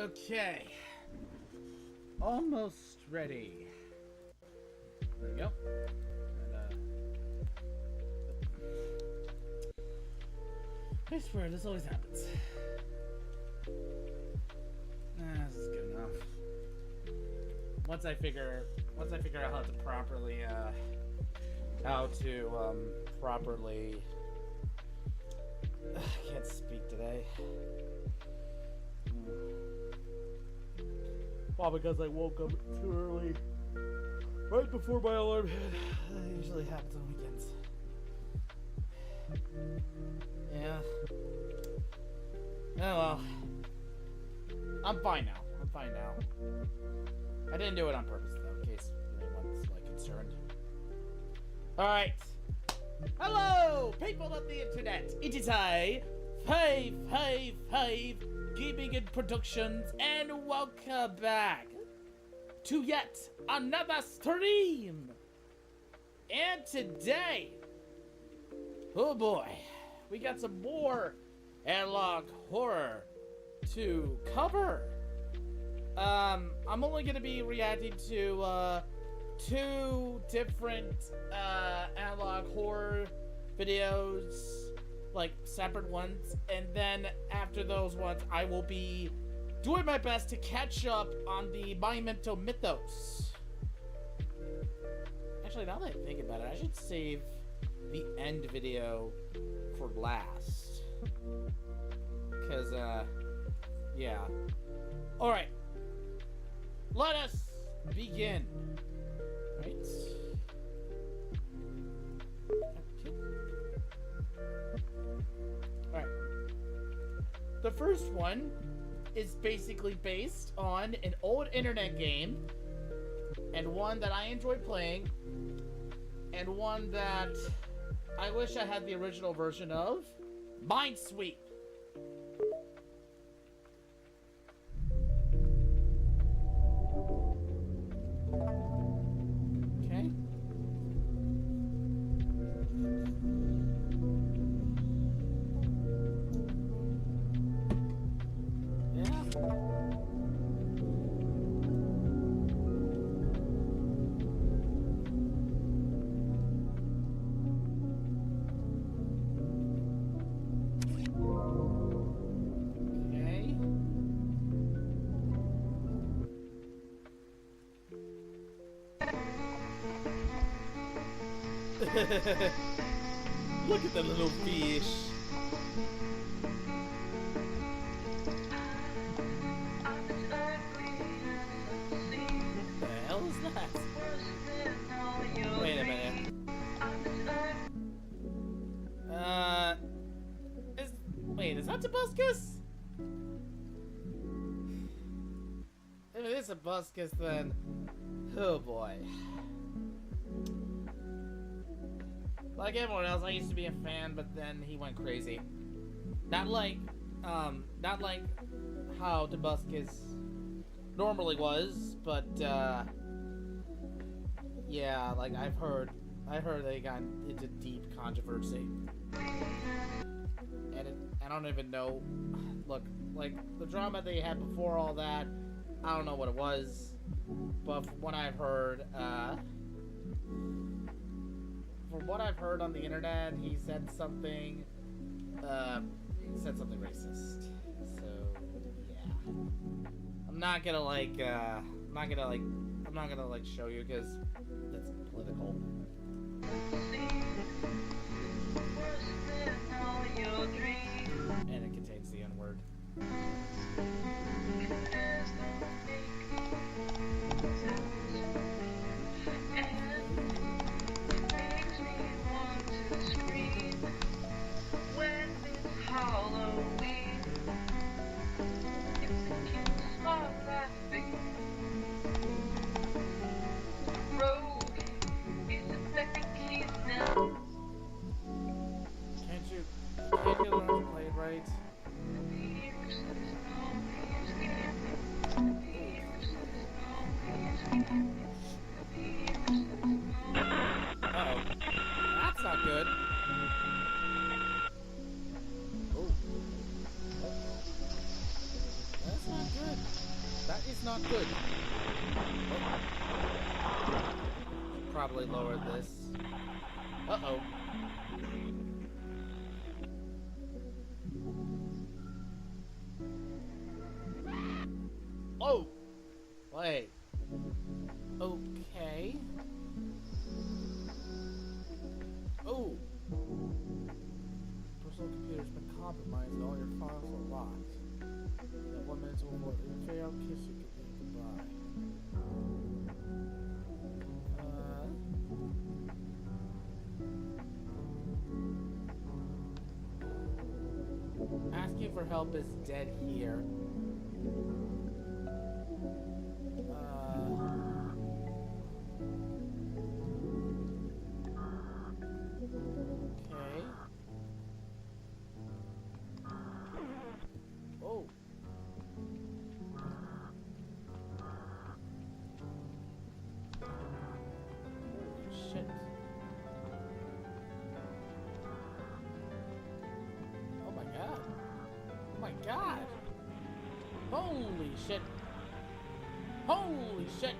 Okay. Almost ready. There we go. I swear, this always happens. This is good enough. Once I figure out how to properly, I can't speak today. Well, because I woke up too early, right before my alarm hit. That usually happens on weekends. Yeah. Oh well. I'm fine now. I didn't do it on purpose though, in case anyone's like concerned. Alright. Hello, people of the internet. It is I, 555 Gaming and Productions, and welcome back to yet another stream. And today, oh boy, we got some more analog horror to cover. I'm only gonna be reacting to two different analog horror videos, like separate ones, and then after those ones I will be doing my best to catch up on the monumental mythos. Actually, now that I think about it, I should save the end video for last, because yeah. Alright, let us begin. Right. Okay. Alright. The first one is basically based on an old internet game, and one that I enjoy playing, and one that I wish I had the original version of, Minesweep. Look at the little fish. The hell is that? Wait a minute. Wait, is that Tobuscus? If it is Tobuscus, then oh boy. Like everyone else, I used to be a fan, but then he went crazy. Not like how Tobuscus normally was, but yeah, like I heard they got into deep controversy, and I don't even know. Look, like the drama they had before all that, I don't know what it was, but from what I've heard, from what I've heard on the internet, he said something racist. So yeah, I'm not gonna show you because that's political. And it contains the N-word. Can't you learn to play it right? Uh-oh. That's not good. Oh. That's not good. Good. Probably lower this. Uh-oh. Oh! Wait. Okay. Oh! Personal computer's been compromised and all your files are locked. You have 1 minute to avoid a failed kiss you goodbye. Asking for help is dead here. Okay. Oh. Shit. Oh my god. Oh my god. Holy shit. Holy shit.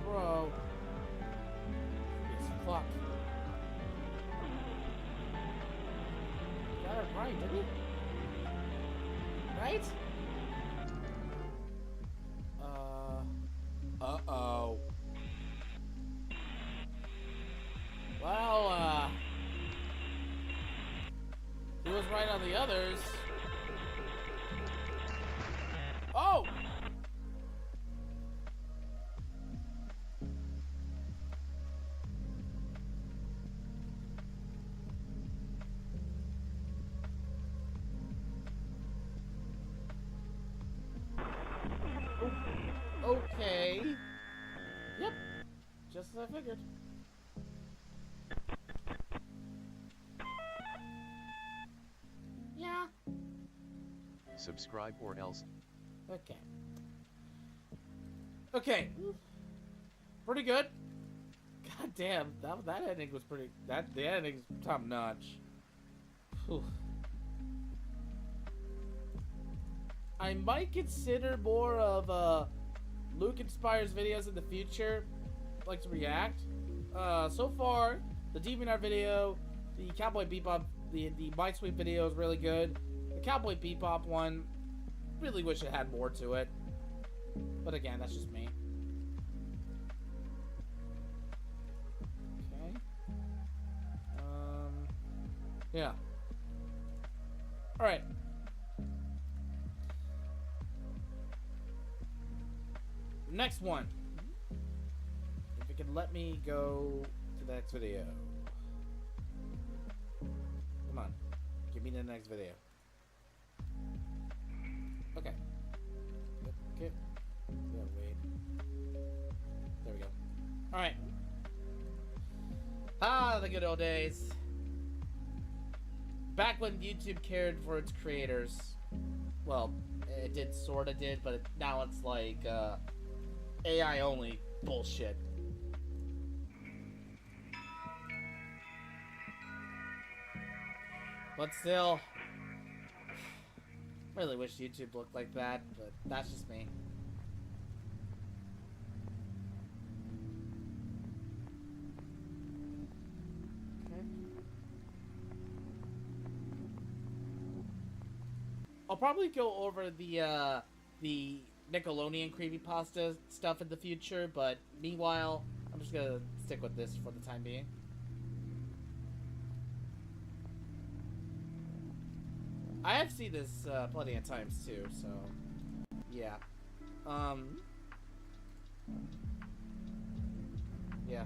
Bro. It's fuck. Got it right, didn't he? Right? Uh-oh. Well, he was right on the others. Oh! Okay. Yep. Just as I figured. Yeah. Subscribe or else. Okay. Okay. Pretty good. God damn, that ending was pretty. The ending's top notch. Whew. I might consider more of Lunkinspire's videos in the future, like to react. So far, the DeviantArt video, the Cowboy Bebop, the Minesweep video is really good. The Cowboy Bebop one, really wish it had more to it. But again, that's just me. Okay. Yeah. Alright. Next one. If you can let me go to the next video. Come on. Give me the next video. Okay. Okay. Yeah, wait. There we go. Alright. Ah, the good old days. Back when YouTube cared for its creators. Well, it did, sorta did, but now it's like, AI only bullshit. But still, really wish YouTube looked like that, but that's just me. Okay. I'll probably go over the Nickelodeon creepypasta stuff in the future, but meanwhile, I'm just gonna stick with this for the time being. I have seen this plenty of times too, so yeah. Yeah.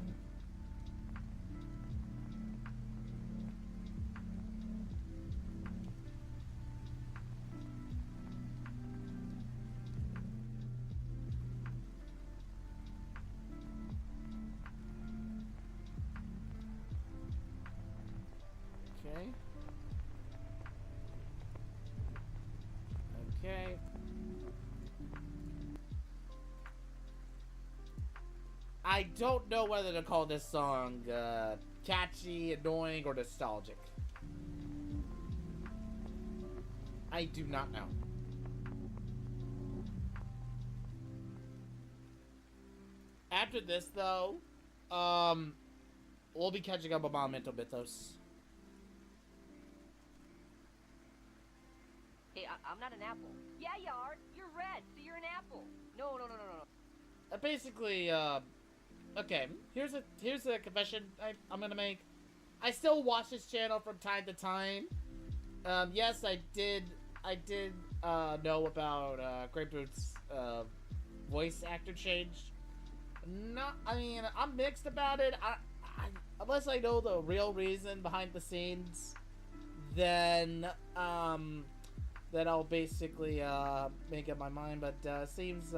Okay. Okay. I don't know whether to call this song catchy, annoying, or nostalgic. I do not know. After this, though, we'll be catching up on Mental Mythos. Hey, I'm not an apple. Yeah, you are. You're red, so you're an apple. No. Basically, okay. Here's a confession I'm gonna make. I still watch this channel from time to time. Yes, I did know about Grapefruit's voice actor change. I mean, I'm mixed about it. Unless I know the real reason behind the scenes, then I'll basically make up my mind. But seems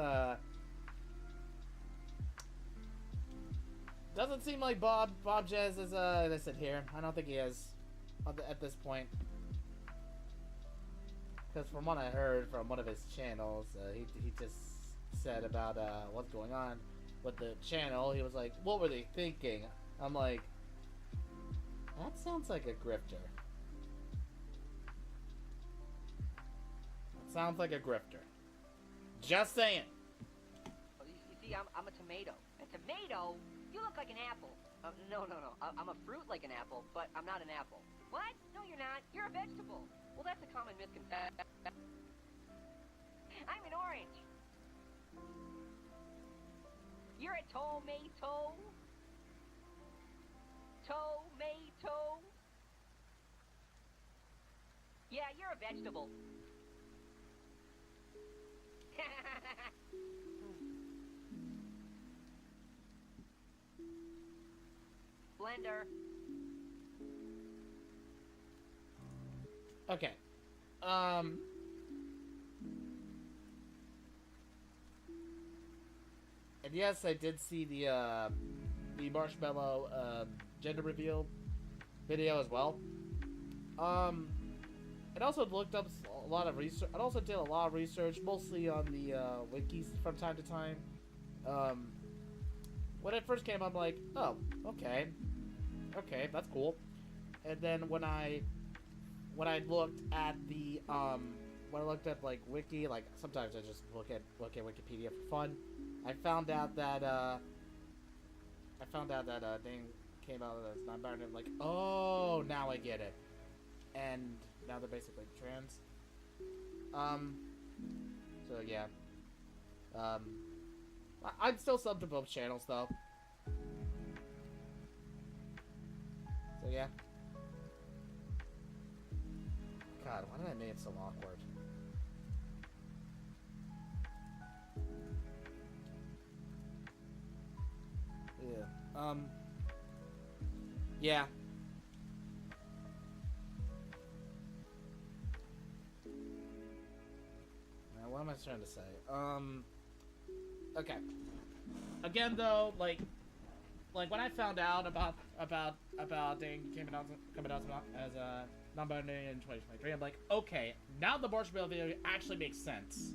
doesn't seem like Bob Jazz is innocent here. I don't think he is at this point. Because from what I heard from one of his channels, he just said about what's going on with the channel. He was like, "What were they thinking?" I'm like, that sounds like a grifter. That sounds like a grifter. Just saying. You see, I'm a tomato. A tomato? You look like an apple. No. I'm a fruit like an apple, but I'm not an apple. What? No, you're not. You're a vegetable. Well, that's a common misconception. I'm an orange. You're a tomato. Tomato. Yeah, you're a vegetable. Blender. Okay. And yes, I did see the marshmallow gender reveal video as well. It also looked up a lot of research. It also did a lot of research, mostly on the wikis from time to time. When it first came, I'm like, oh, okay, that's cool. And then when I looked at the when I looked at like wiki, like sometimes I just look at Wikipedia for fun. I found out that thing came out as non-binary. I'm like, oh, now I get it. And now they're basically trans. So yeah. I'm still subbed to both channels though. So yeah. God, why did I make it so awkward? Yeah. Yeah. Now, what am I trying to say? Okay. Again, though, like when I found out about Dang coming out as a non-binary in 2023, I'm like, okay, now the marshmallow video actually makes sense.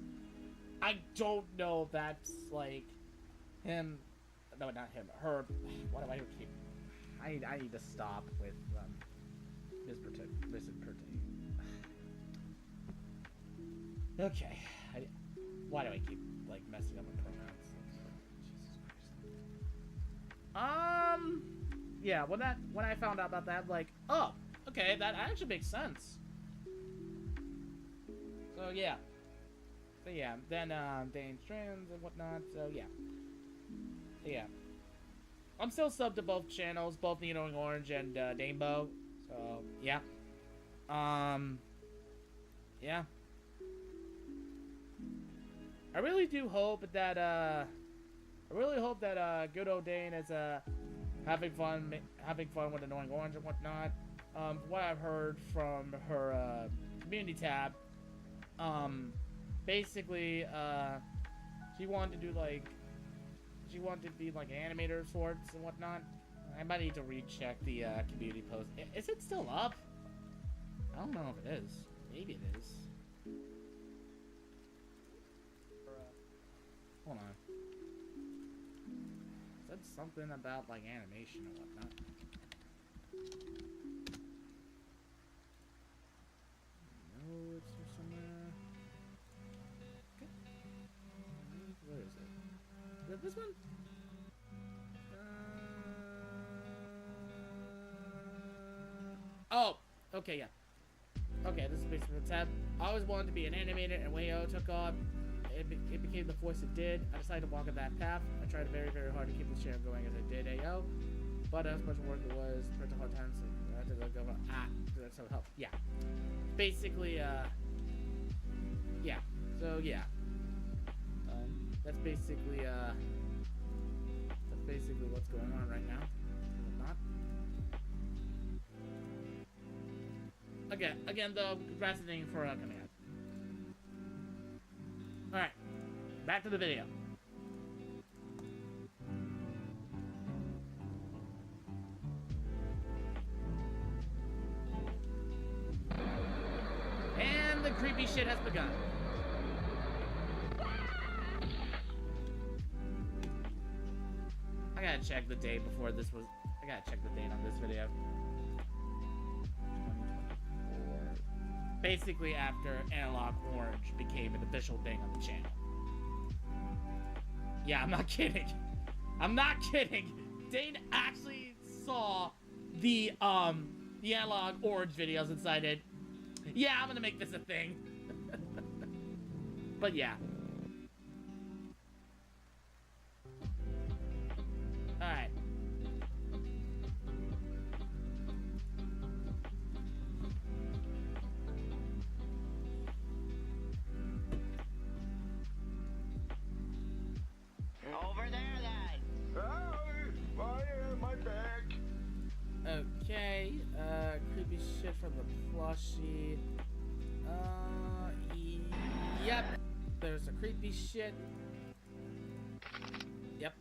I don't know if that's like him. No, not him. Her. What do I keep? I need to stop with misinterpreting. Okay. Why do I keep like messing up with pronouns? Jesus Christ. Yeah. When I found out about that, like, oh, okay, that actually makes sense. So yeah. Then Dane's trans and whatnot. So yeah. Yeah. I'm still subbed to both channels, both Neon Orange and Danebo. So yeah. Yeah. I really do hope that good old Dane is having fun with Annoying Orange and whatnot. What I've heard from her community tab, basically she wanted to be like an animator of sorts and whatnot. I might need to recheck the community post. Is it still up? I don't know if it is. Maybe it is. Hold on. Said something about like animation and whatnot. No, it's here somewhere. Okay. Where is it? Is it this one? Oh, okay, yeah. Okay, this is basically what's happened. I always wanted to be an animator, and when AO took off, it became the force it did. I decided to walk on that path. I tried very, very hard to keep this channel going as I did AO, but as much work it was, for the hard times, so I had to go that's how it helped. Yeah. Basically, yeah. So, yeah. That's basically what's going on right now. Again, though, procrastinating for coming out. Alright, back to the video. And the creepy shit has begun. I gotta check the date before this was... I gotta check the date on this video. Basically after Analog Orange became an official thing on the channel. Yeah, I'm not kidding. I'm not kidding. Dane actually saw the Analog Orange videos and decided, yeah, I'm gonna make this a thing. But yeah. Alright. Over there, then. Hi, my back. Okay, creepy shit from the plushie. Yep. There's a creepy shit. Yep.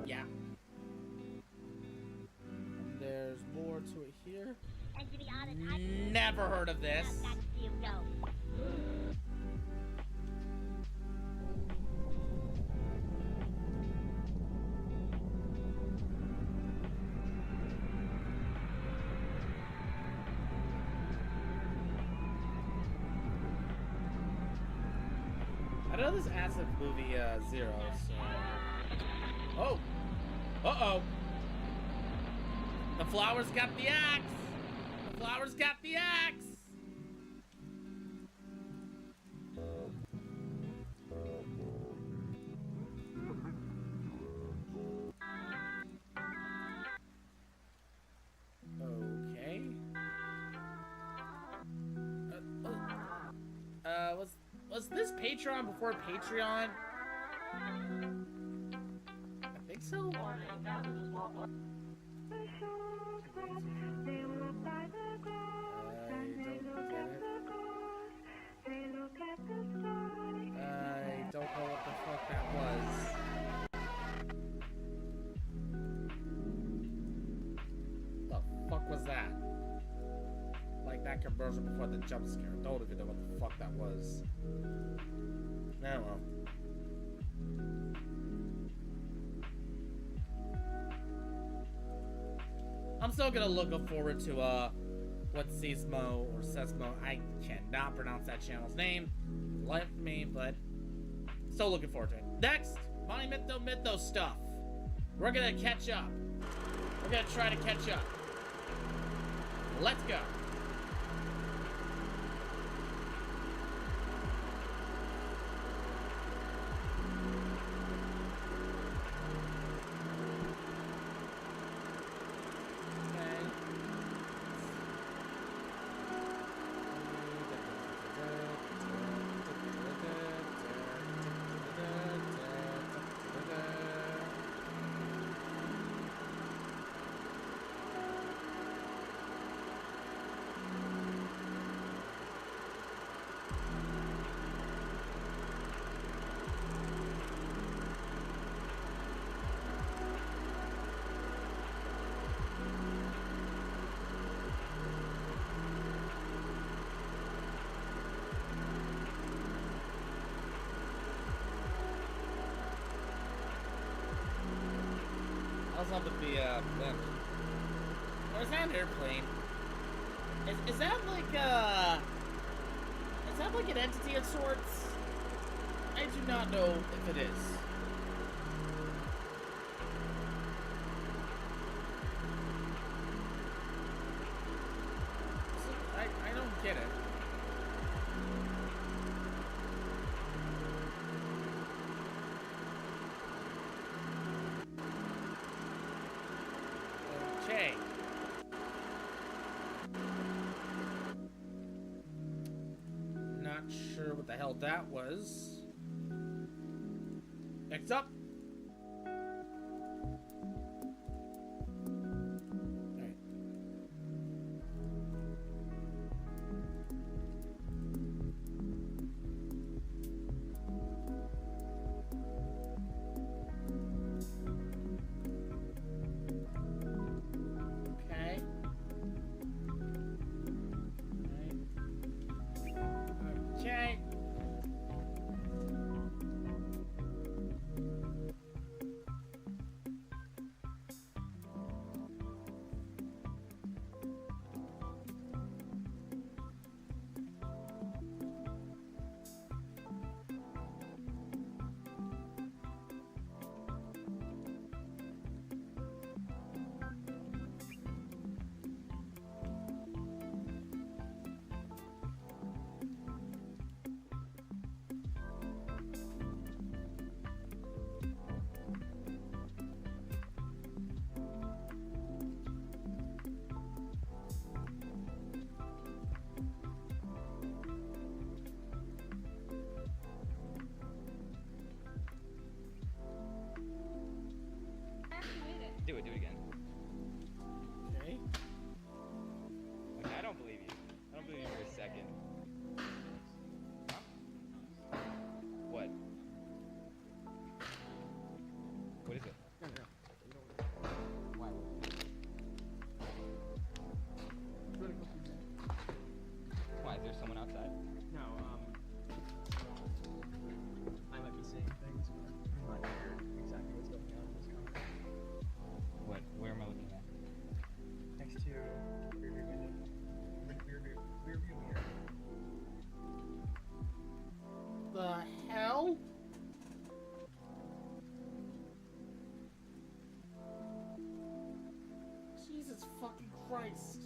Yeah. And there's more to it here. And to be honest, Never heard of this. I've got to see him go. I know this acid movie, Zero, so... Oh! Uh-oh! The flowers got the axe! The flowers got the axe! Okay. Was this Patreon before Patreon? I think so. I don't know what the fuck that was. The fuck was that? Like that commercial before the jump scare. I don't even know what the fuck that was. Oh well. I'm still gonna look forward to what Seismo or Sesmo, I cannot pronounce that channel's name, left me, but still looking forward to it. Next, mythos stuff. We're gonna catch up. We're gonna try to catch up. Let's go. How's up with the bench? Or is that an airplane? Is that like an entity of sorts? I do not know if it is. Okay. Not sure what the hell that was. Next up. Alright. Okay. Okay. Do it again. Okay. Like, I don't believe you. I don't believe you for a second. Huh? What? What is it? Why? Why? Is there someone outside? No, I might be seeing things, but I'm not sure exactly what's going on in this car. What? Where am I looking at? Next to rearview window. Rearview mirror. The hell? Jesus fucking Christ.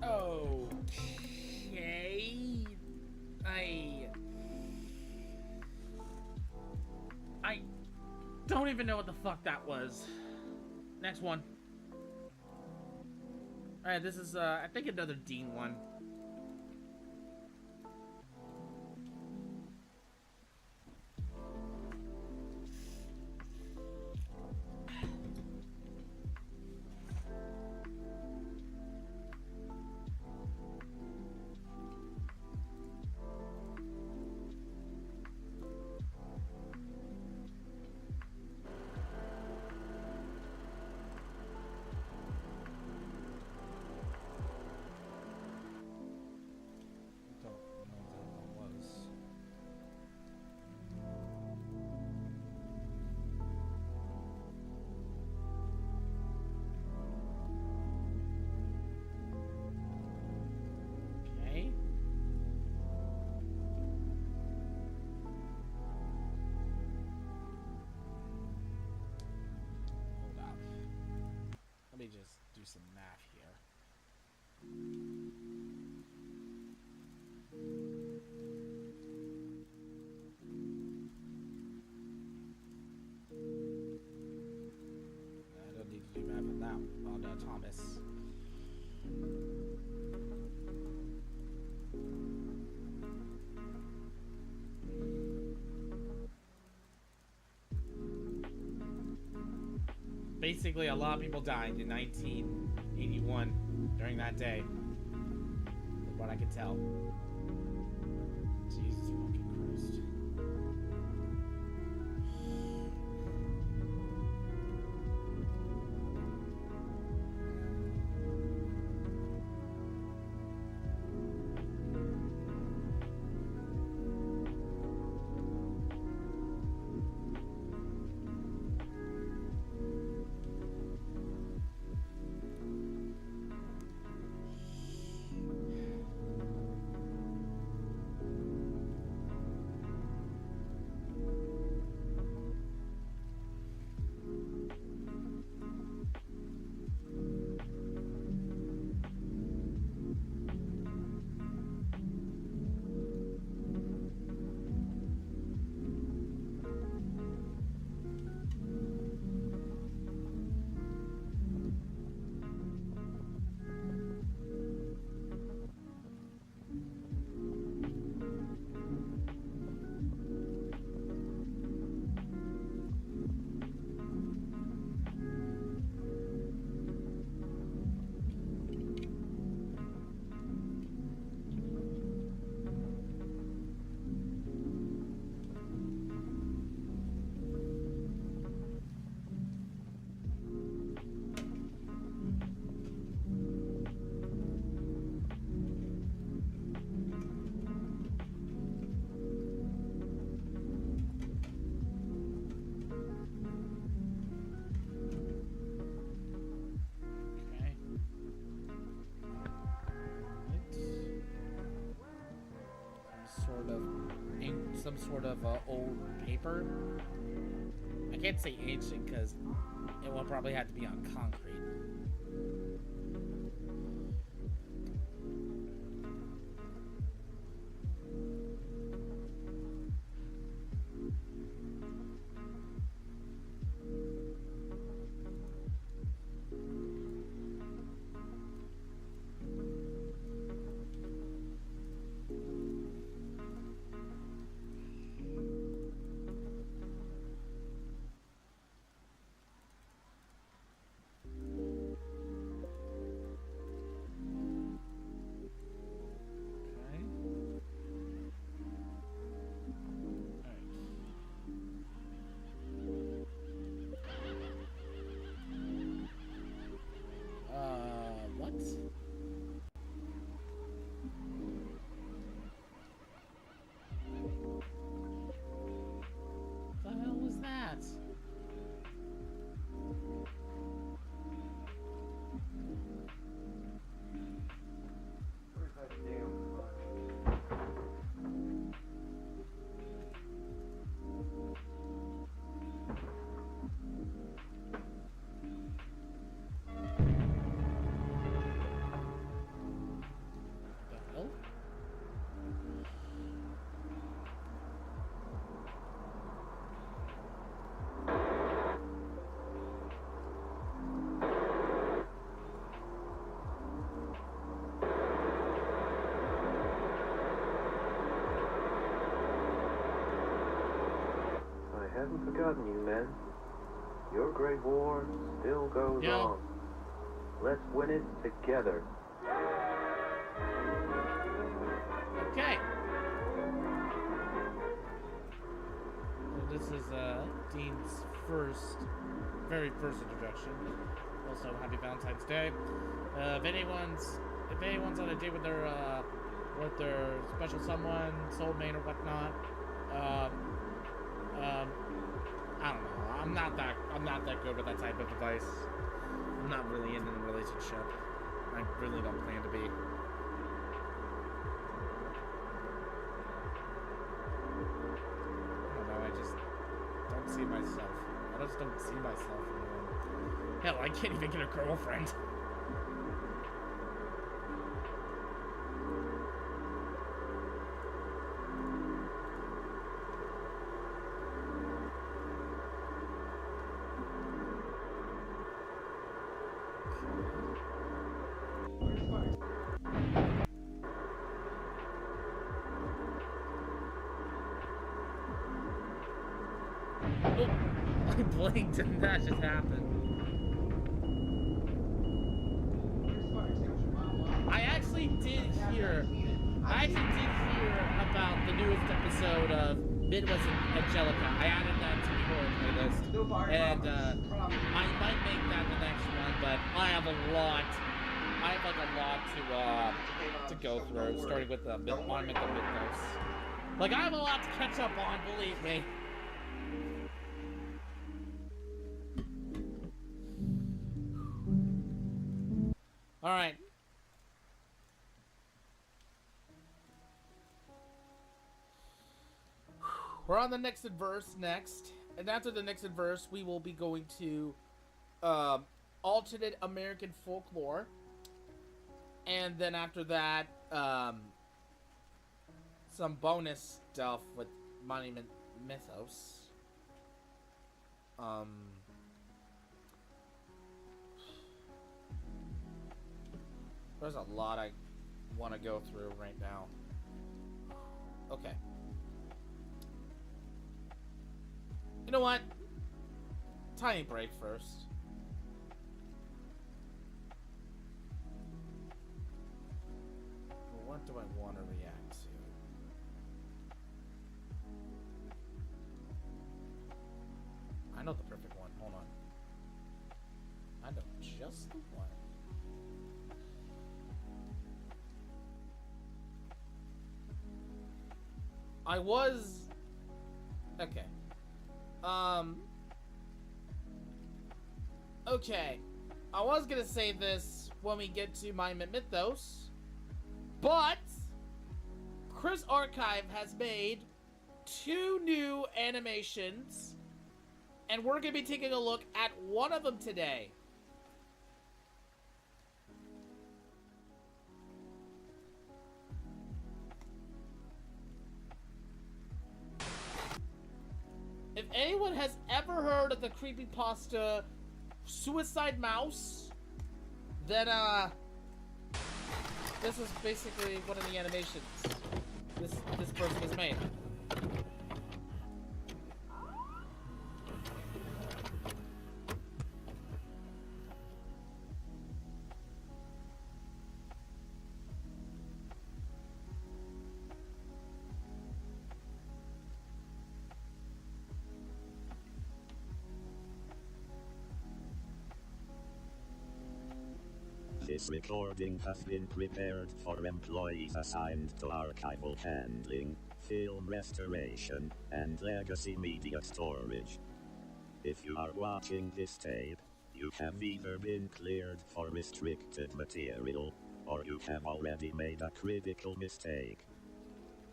Okay. I don't even know what the fuck that was. Next one. Alright, this is I think another Dean one. Let me just do some math here. I don't need to do math on that, on Thomas. Basically, a lot of people died in 1981 during that day, from what I could tell. Jesus fucking Christ. some sort of old paper. I can't say ancient because it will probably have to be on concrete. I haven't forgotten you, men. Your great war still goes on. Let's win it together. Okay. Well, this is Dean's very first introduction. Also, happy Valentine's Day. If anyone's on a date with their special someone, soulmate or whatnot, I don't know. I'm not that good with that type of advice. I'm not really in a relationship. I really don't plan to be. I don't know. I just don't see myself. I just don't see myself anymore. Hell, I can't even get a girlfriend. I blinked and that just happened. I actually did hear about the newest episode of Midwest Angelica. I added that to the horror playlist, and I might make that the next one, but I have a lot to go through, starting with the Monument of Mythos. Like, I have a lot to catch up on, believe me. All right. We're on the next verse next, and after the next verse, we will be going to alternate American folklore, and then after that, some bonus stuff with Monument Mythos. There's a lot I want to go through right now. Okay. You know what? Tiny break first. Well, what do I want to react to? I know the perfect one. Hold on. I know just the one. I was... Okay. Okay. I was gonna say this when we get to Monument Mythos, but Chris Archive has made 2 new animations, and we're going to be taking a look at one of them today. If anyone has ever heard of the creepypasta Suicide Mouse, then this is basically one of the animations this person has made. This recording has been prepared for employees assigned to archival handling, film restoration, and legacy media storage. If you are watching this tape, you have either been cleared for restricted material, or you have already made a critical mistake.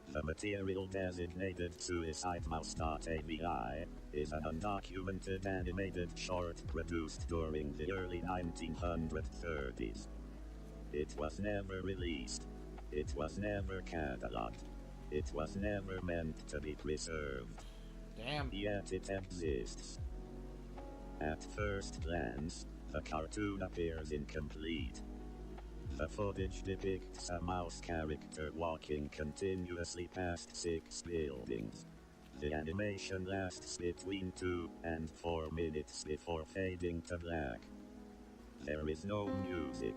The material designated Suicide Mouse.avi is an undocumented animated short produced during the early 1930s. It was never released. It was never catalogued. It was never meant to be preserved. Damn. Yet it exists. At first glance, the cartoon appears incomplete. The footage depicts a mouse character walking continuously past 6 buildings. The animation lasts between 2 and 4 minutes before fading to black. There is no music,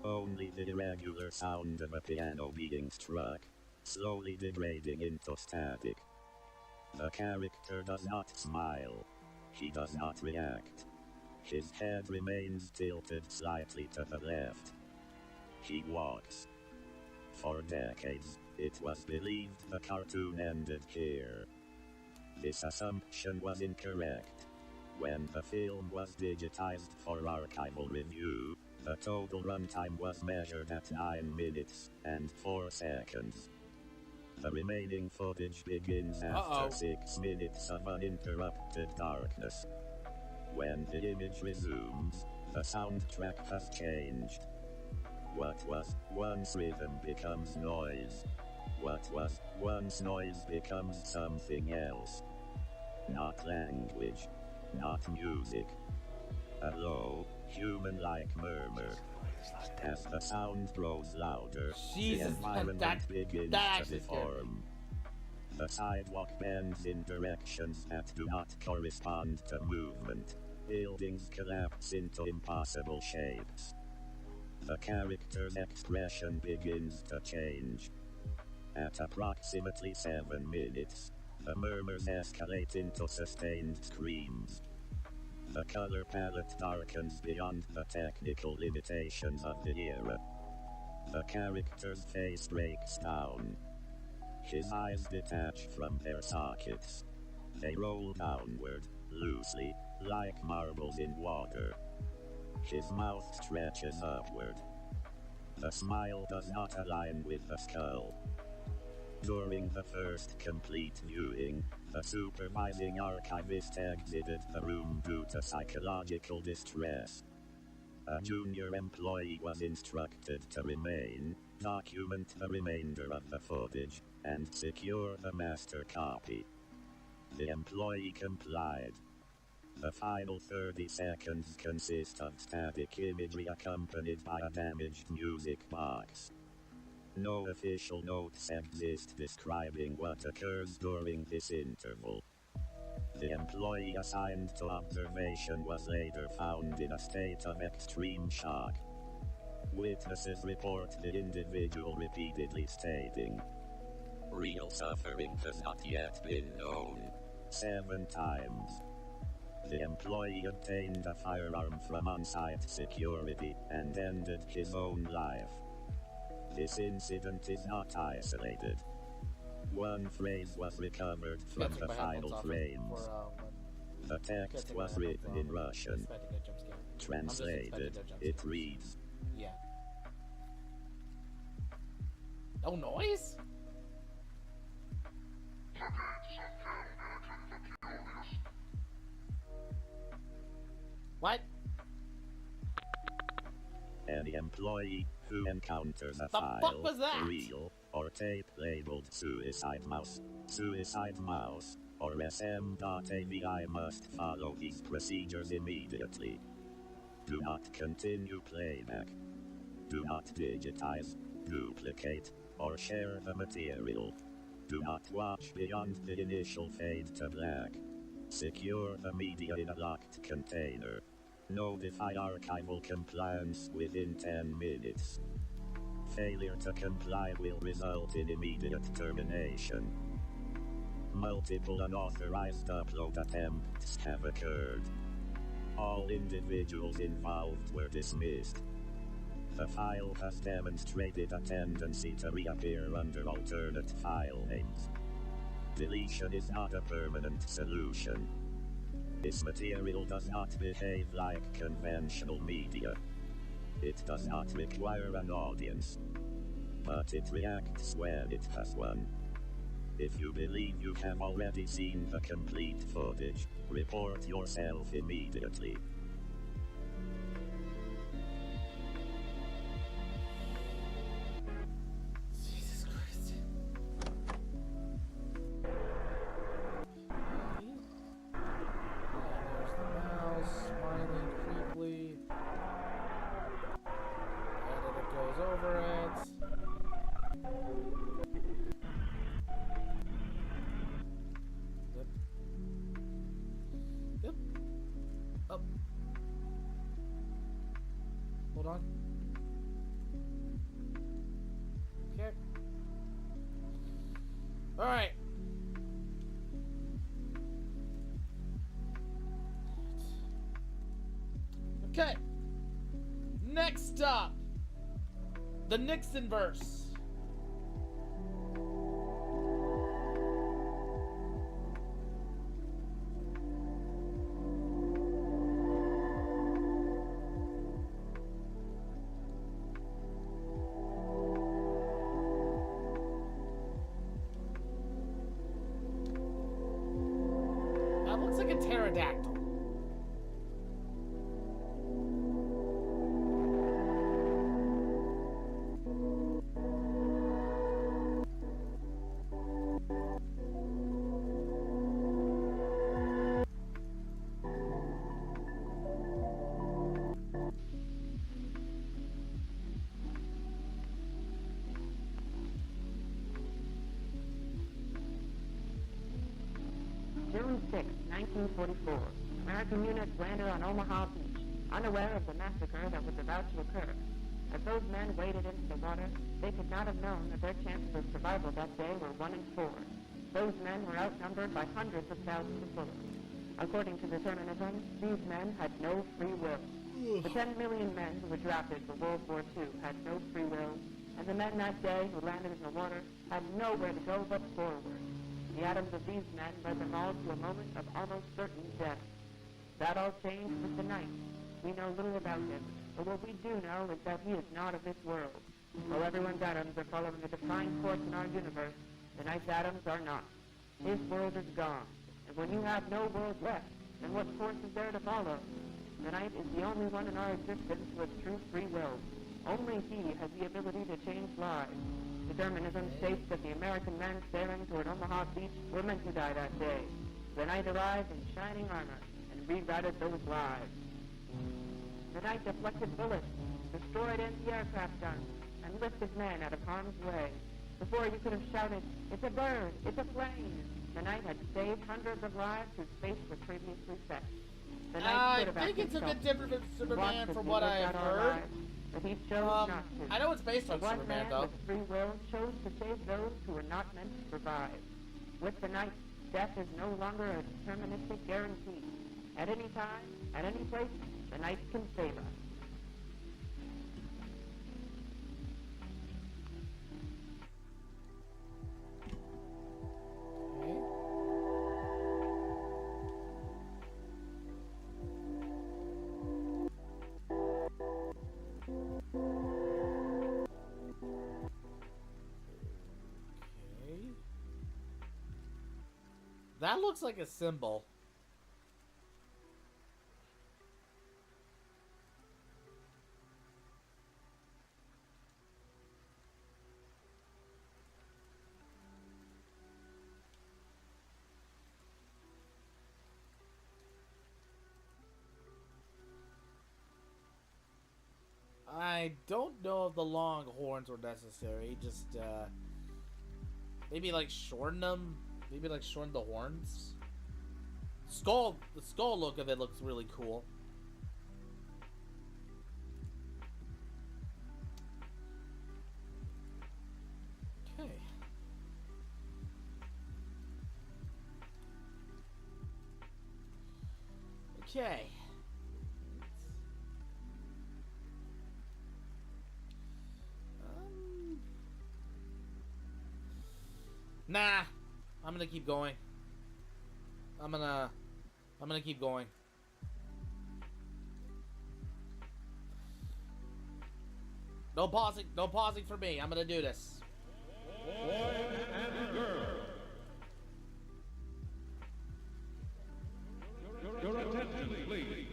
only the irregular sound of a piano being struck, slowly degrading into static. The character does not smile. He does not react. His head remains tilted slightly to the left. He walks. For decades, it was believed the cartoon ended here. This assumption was incorrect. When the film was digitized for archival review, the total runtime was measured at 9 minutes and 4 seconds. The remaining footage begins after 6 minutes of uninterrupted darkness. When the image resumes, the soundtrack has changed. What was once rhythm becomes noise. What was once noise becomes something else. Not language, not music. A low, human-like murmur. As the sound grows louder, Jesus, the environment begins that to deform. The sidewalk bends in directions that do not correspond to movement. Buildings collapse into impossible shapes. The character's expression begins to change. At approximately 7 minutes, the murmurs escalate into sustained screams. The color palette darkens beyond the technical limitations of the era. The character's face breaks down. His eyes detach from their sockets. They roll downward, loosely, like marbles in water. His mouth stretches upward. The smile does not align with the skull. During the first complete viewing, the supervising archivist exited the room due to psychological distress. A junior employee was instructed to remain, document the remainder of the footage, and secure the master copy. The employee complied. The final 30 seconds consist of static imagery accompanied by a damaged music box. No official notes exist describing what occurs during this interval. The employee assigned to observation was later found in a state of extreme shock. Witnesses report the individual repeatedly stating, "Real suffering has not yet been known," 7 times. The employee obtained a firearm from on-site security and ended his own life. This incident is not isolated. One phrase was recovered from the final frames. The text was written in Russian. Translated, it reads, Yeah. No noise? What? Any employee who encounters a The file, fuck was that? reel, or tape labeled Suicide Mouse, or SM.AVI must follow these procedures immediately. Do not continue playback. Do not digitize, duplicate, or share the material. Do not watch beyond the initial fade to black. Secure the media in a locked container. Notify archival compliance within 10 minutes. Failure to comply will result in immediate termination. Multiple unauthorized upload attempts have occurred. All individuals involved were dismissed. The file has demonstrated a tendency to reappear under alternate file names. Deletion is not a permanent solution. This material does not behave like conventional media. It does not require an audience, but it reacts when it has one. If you believe you have already seen the complete footage, report yourself immediately. Jesus Christ. There's the mouse, smiling creepily. And then it goes over it. Yep. Yep. Up. Hold on. Okay. Alright. Okay. Next up, the Nixon verse. That looks like a pterodactyl. June 6, 1944. American units landed on Omaha Beach, unaware of the massacre that was about to occur. As those men waded into the water, they could not have known that their chances of survival that day were 1 in 4. Those men were outnumbered by hundreds of thousands of bullets. According to determinism, these men had no free will. The 10 million men who were drafted for World War II had no free will, and the men that day who landed in the water had nowhere to go but forward. The atoms of these men led them all to a moment of almost certain death. That all changed with the night. We know little about him, but what we do know is that he is not of this world. Though everyone's atoms are following a defined course in our universe, the night's atoms are not. His world is gone, and when you have no world left, then what course is there to follow? The night is the only one in our existence with true free will. Only he has the ability to change lives. Determinism states that the American men sailing toward Omaha Beach were meant to die that day. The night arrived in shining armor and rerouted those lives. The night deflected bullets, destroyed anti-aircraft guns, and lifted men out of harm's way. Before you could have shouted, "It's a bird! It's a plane!" The night had saved hundreds of lives whose fates were previously set. The night I stood about think it's a himself. bit different from Superman Watched from as what we I looked have at our heard. lives, but he chose not to. I know it's based on The one Superman man though. with free will chose to save those who were not meant to survive. With the night, death is no longer a deterministic guarantee. At any time, at any place, the night can save us. Okay. Okay. That looks like a symbol. I don't know if the long horns were necessary. Just maybe like shorten them. Maybe like shorten the horns. The skull look of it looks really cool. Okay. Okay. Nah, I'm gonna keep going. I'm gonna keep going. No pausing for me. I'm gonna do this. Boy and girl. Your attention, please.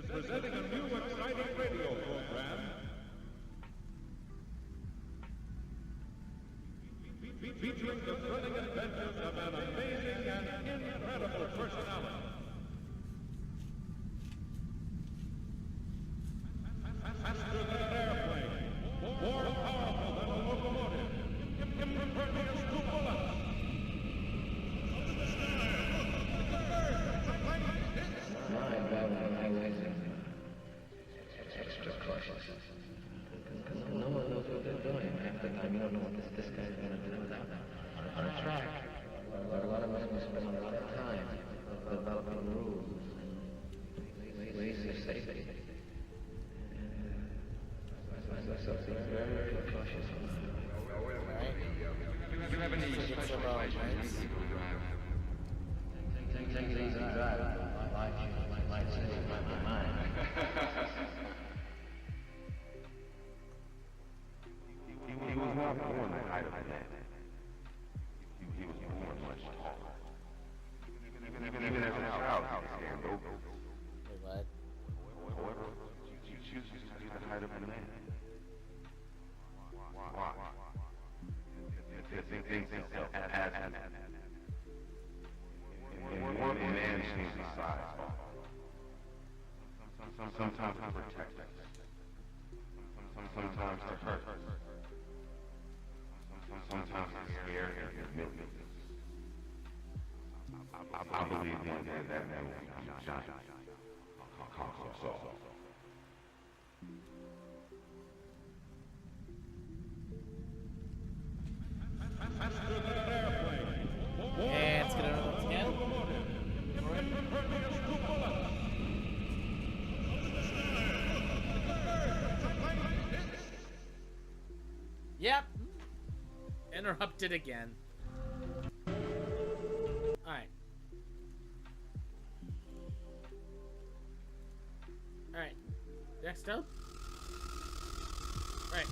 Presenting a new exciting radio program. Featuring the thrilling adventures of an amazing and incredible personality. Faster than an airplane, more powerful than a locomotive, impervious to bullets. Extra cautious. Because no one knows what they're doing. Half the time you don't know what this guy's gonna do without on a track. A lot of men will spend a lot of time developing rules and ways of safety. So very cautious. Do you have any tips about lights? Take it easy, drive. My lights change my mind. He was not born the height of a man. He was born much taller. Even as a child, he was stand over. Wait, what? However, you choose to be the height of a man. Why? They think themselves as a man. And one man changes size. Sometimes to protect us. Sometimes to hurt us. Sometimes to scare and humiliate us. I believe one day that man will become a giant. Conquer us all. And let's get it once again. Yep. Interrupted again. Alright. Alright. Next up. Alright.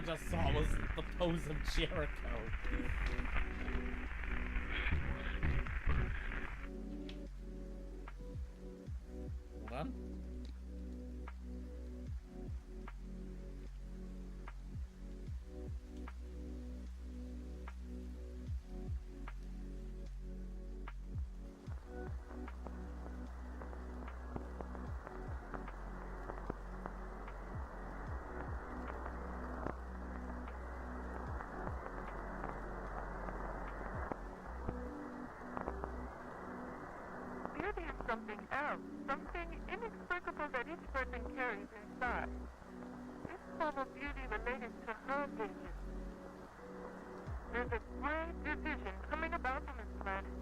just saw was the pose of Jericho. Hold on. Beauty is something else, something inexplicable that each person carries inside. This form of beauty related to her vision. There's a great division coming about on this planet.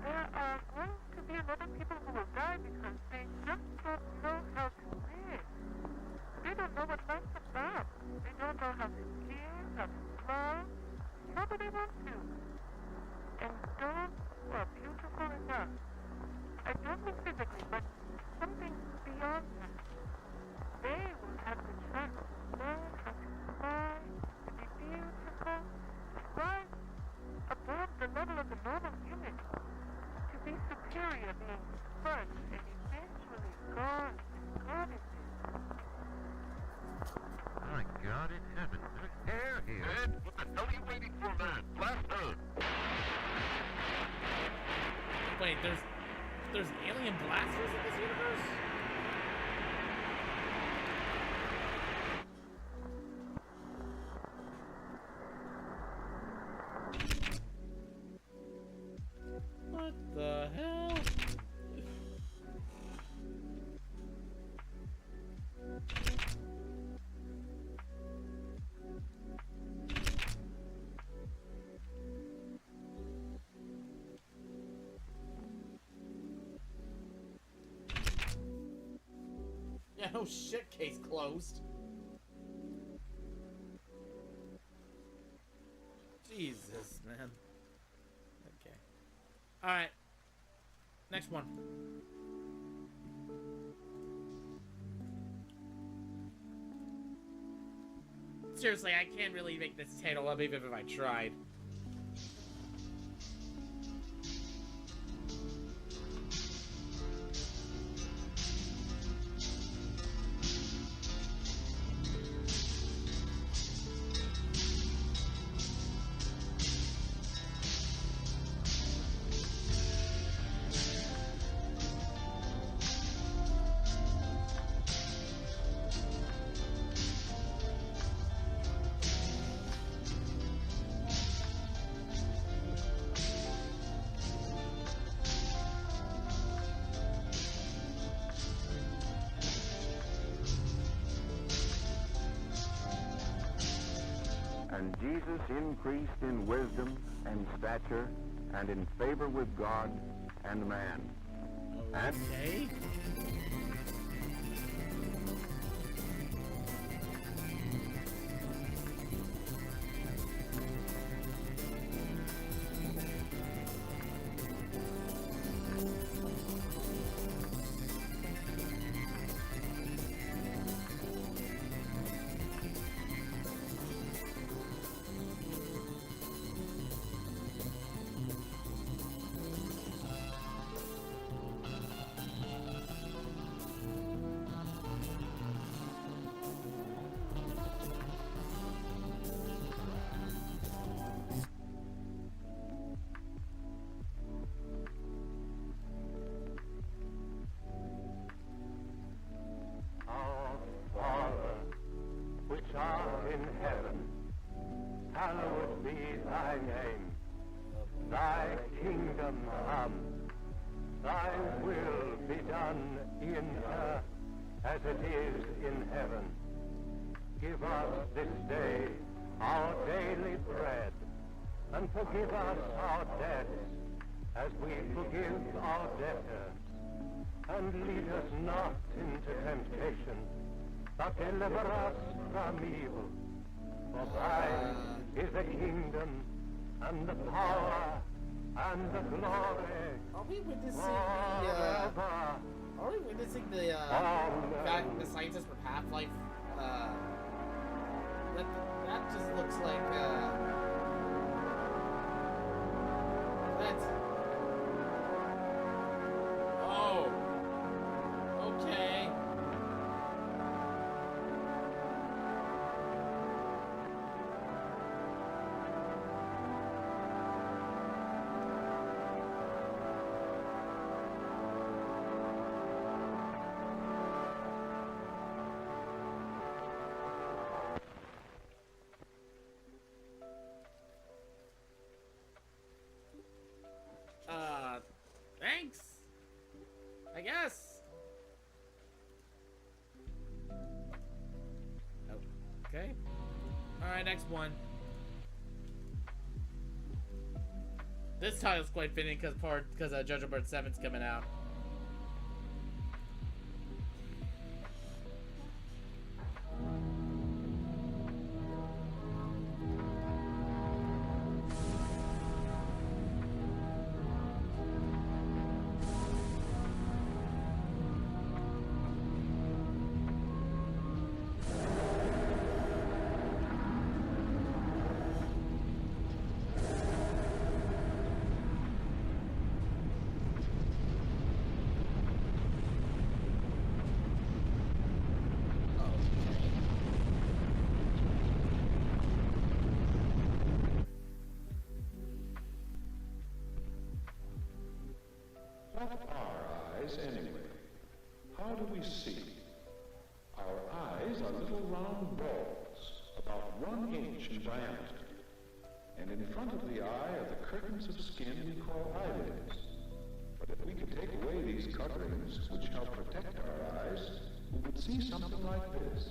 There are going to be a lot of people who will die because they just don't know how to live. They don't know what life's about. They don't know how to give, how to love. Nobody wants to. And those who are beautiful enough, I don't mean physically, but something beyond that. They will have the chance to learn how to fly, to be beautiful, to rise above the level of the normal human, to be superior, being first and eventually God and goddesses. My God in heaven, there's hair here. Ed, what the hell are you waiting for, man? Blast her! Wait, there's alien blasters in this universe? What the hell? Yeah, no shit, case closed. Jesus, man. Okay. Alright. Next one. Seriously, I can't really make this title up even if I tried. And Jesus increased in wisdom and stature and in favor with God and man. Okay. In heaven, hallowed be thy name. Thy kingdom come, thy will be done in earth as it is in heaven. Give us this day our daily bread, and forgive us our debts as we forgive our debtors. And lead us not into temptation, but deliver us from evil. For thine is the kingdom, and the power, and the glory. Are we witnessing forever. Are we witnessing the guy, the scientist from Half-Life That just looks like that's oh okay. Thanks. I guess. Oh, okay. All right, next one. This title's quite fitting because JoJo Bird 7's coming out. What are eyes anyway? How do we see? Our eyes are little round balls, about 1 inch in diameter. And in front of the eye are the curtains of skin we call eyelids. But if we could take away these coverings, which help protect our eyes, we would see something like this.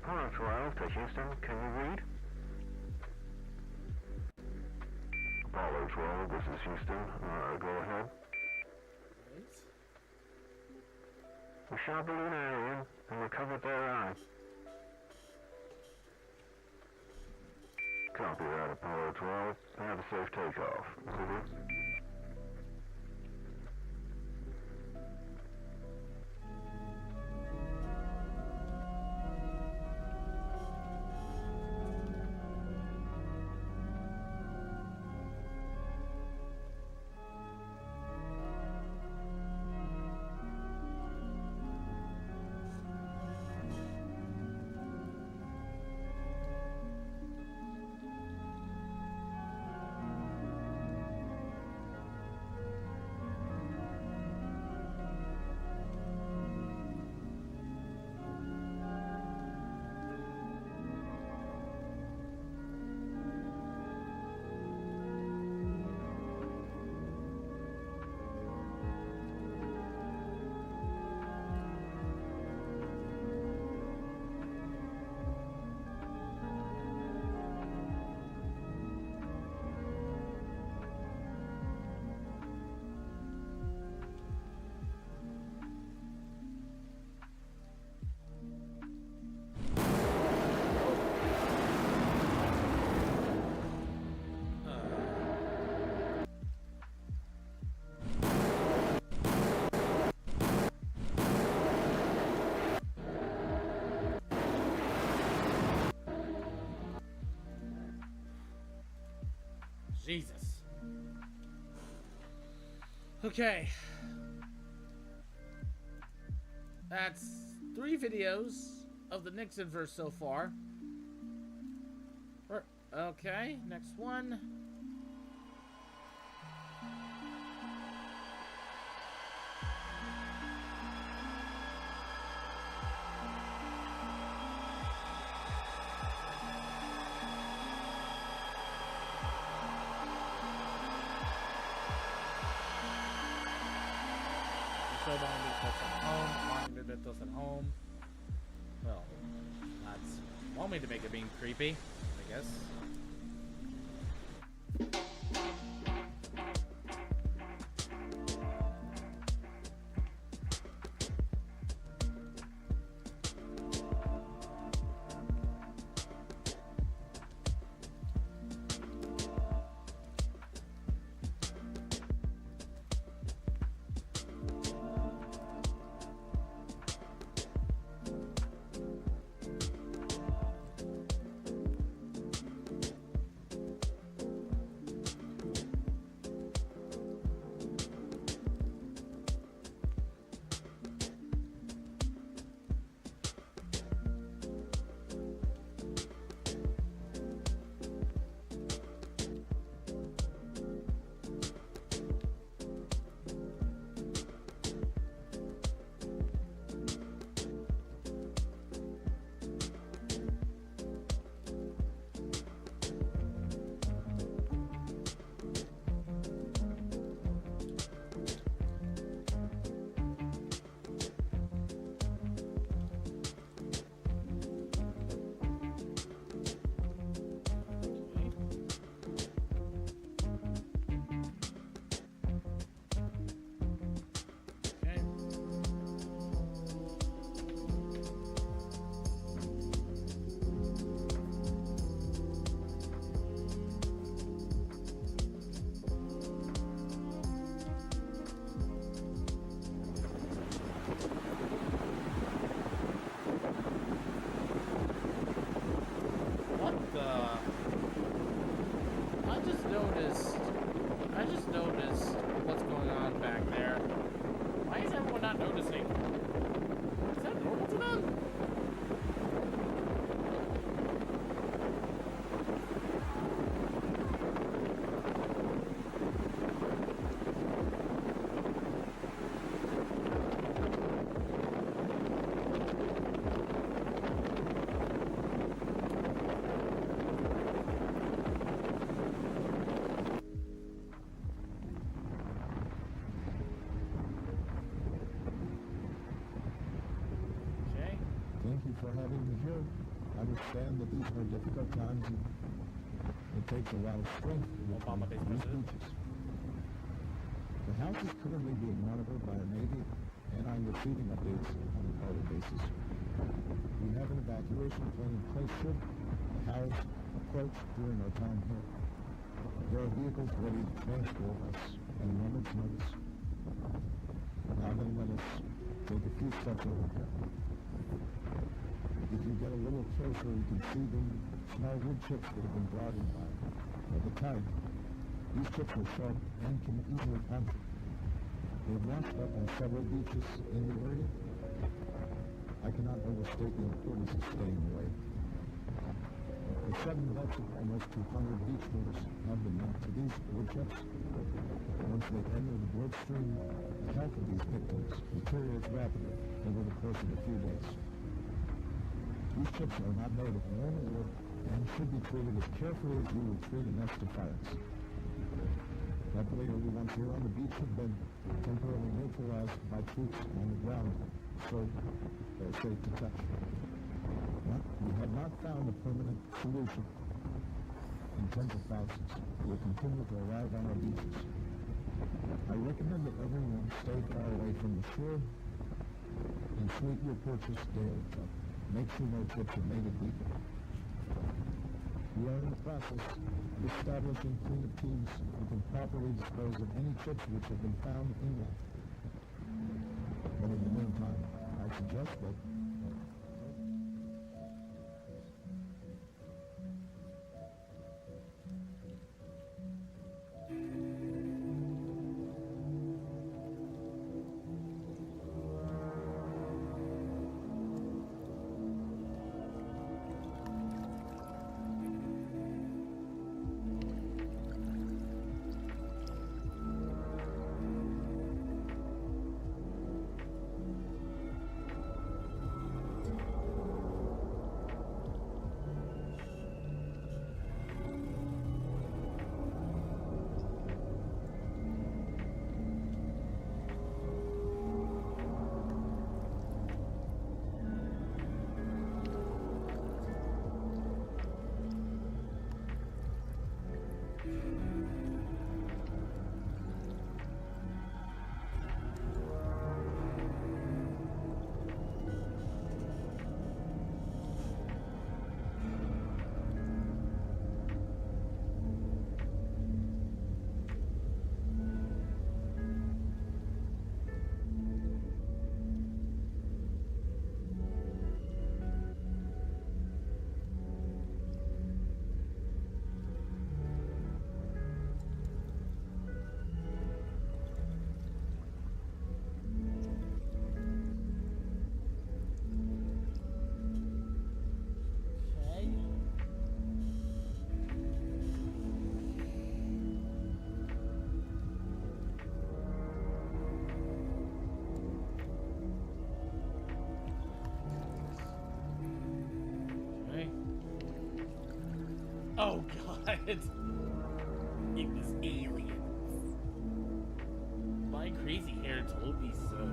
Hello, 12 to Houston. Can you read? Apollo 12, this is Houston. Go ahead. We shot balloon alien and recovered their eye. Copy that, Apollo 12. Have a safe takeoff. Over. Jesus. Okay. That's 3 videos of the Nixonverse so far. Okay, next one. showed all mythos at home. Wanting the mythos at home. Well, that's one way to make it being creepy, I guess. I just noticed what's going on back there. Why is everyone not noticing? Is that normal to them? Thank you for having me here. I understand that these are difficult times and it takes a lot of strength to Obama reach based these beaches. The house is currently being monitored by our Navy and I'm receiving updates on a daily basis. We have an evacuation plan in place should the house approach during our time here. There are vehicles ready to transport us at a moment's notice. Now then let us take a few steps over here. If you get a little closer, you can see the small wood chips that have been brought in by the tide. These chips are sharp and can easily puncture. They've washed up on several beaches in the area. I cannot overstate the importance of staying away. The 7 deaths of almost 200 beach boats have been linked to these wood chips. Once they enter the bloodstream, the health of these victims deteriorates rapidly over the course of a few days. These chips are not made of normal wood and should be treated as carefully as you would treat a nest of fires. Luckily, everyone here on the beach have been temporarily neutralized by troops on the ground, so they're safe to touch. But we have not found a permanent solution, and tens of thousands will continue to arrive on our beaches. I recommend that everyone stay far away from the shore and sweep your purchase daily up. Make sure no chips are made of people. We are in the process of establishing cleanup teams who can properly dispose of any chips which have been found inland. But in the meantime, I suggest that It was aliens. My crazy hair told me so.